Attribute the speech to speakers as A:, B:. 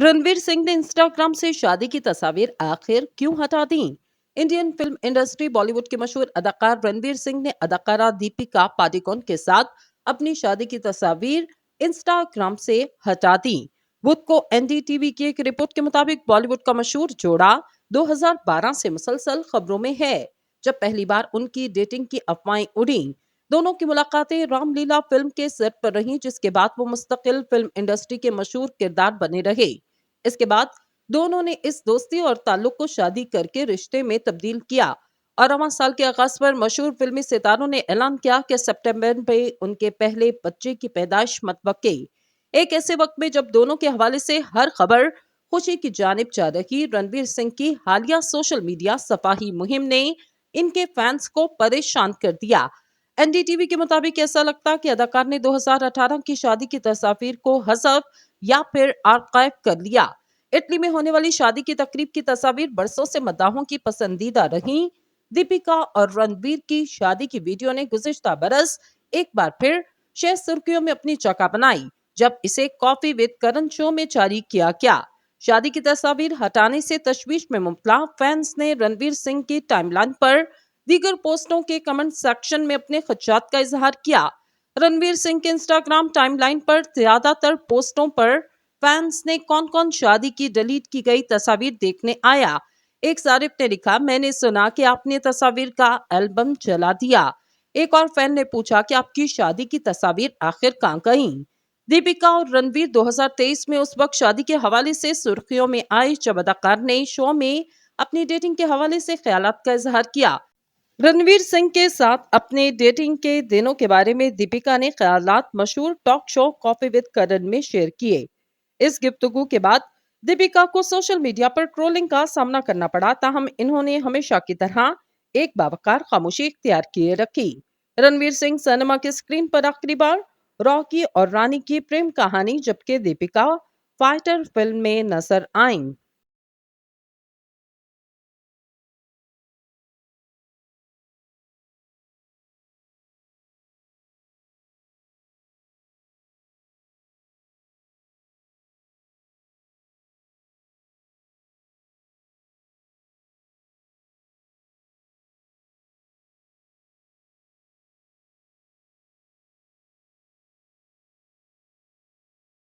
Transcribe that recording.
A: रणवीर सिंह ने इंस्टाग्राम से शादी की तस्वीर आखिर क्यों हटा दी? इंडियन फिल्म इंडस्ट्री बॉलीवुड के मशहूर अदाकार रणवीर सिंह ने अदाकारा दीपिका पादुकोण के साथ अपनी शादी की तस्वीर इंस्टाग्राम से हटा दी। बुध को एनडीटीवी की एक रिपोर्ट के मुताबिक बॉलीवुड का मशहूर जोड़ा 2012 से मुसलसल खबरों में है, जब पहली बार उनकी डेटिंग की अफवाहें उड़ी। दोनों की मुलाकातें रामलीला फिल्म के सेट पर रहीं, जिसके बाद वो मुस्तकिल फिल्म इंडस्ट्री के मशहूर किरदार बने रहे। इसके बाद दोनों ने इस दोस्ती और ताल्लुक को शादी करके रिश्ते में तब्दील किया और रवां साल के आगाज पर मशहूर फिल्मी सितारों ने ऐलान किया कि सितंबर में उनके पहले बच्चे की पैदाइश मतवक्के। एक ऐसे वक्त में जब दोनों के हवाले से हर खबर खुशी की जानिब जा रही, रणवीर सिंह की हालिया सोशल मीडिया सफाही मुहिम ने इनके फैंस को परेशान कर दिया। एनडीटीवी के मुताबिक ऐसा लगता कि अदाकार ने 2018 की शादी की तस्वीर को हज़फ या फिर आर्काइव कर लिया। इटली में होने वाली शादी की तकरीब की तस्वीर बरसों से मद्दाहों की पसंदीदा रही। दीपिका और रणवीर की शादी की वीडियो ने गुज़िश्ता बरस एक बार फिर शेयर सुर्खियों में अपनी जगह बनाई, जब इसे कॉफी विद करण शो में जारी किया गया। शादी की तस्वीर हटाने से तशवीश में मुब्तला फैंस ने रणवीर सिंह की टाइमलाइन पर दीगर पोस्टों के कमेंट सेक्शन में अपने खदशात का इजहार किया। रणवीर सिंह के इंस्टाग्राम टाइमलाइन पर ज्यादातर पोस्टों पर फैंस ने कौन कौन शादी की डिलीट की गई तस्वीर देखने आया। एक सारिफ ने लिखा, मैंने सुना कि आपने तस्वीर का एल्बम जला दिया। एक और फैन ने पूछा कि आपकी शादी की तस्वीर आखिर कहाँ गई। दीपिका और रणवीर 2023 में उस वक्त शादी के हवाले से सुर्खियों में आए जब अदाकार ने शो में अपनी डेटिंग के हवाले से ख्यालात का इजहार किया। रणवीर सिंह के साथ अपने डेटिंग के दिनों के बारे में दीपिका ने ख्यालात मशहूर टॉक शो कॉफी विद करण में शेयर किए। इस गुफ्तगू के बाद दीपिका को सोशल मीडिया पर ट्रोलिंग का सामना करना पड़ा, ताहम इन्होंने हमेशा की तरह एक बावकार खामोशी इख्तियार किए रखी। रणवीर सिंह सिनेमा की स्क्रीन पर आखिरी बार रॉकी और रानी की प्रेम कहानी, जबकि दीपिका फाइटर फिल्म में नजर आईं।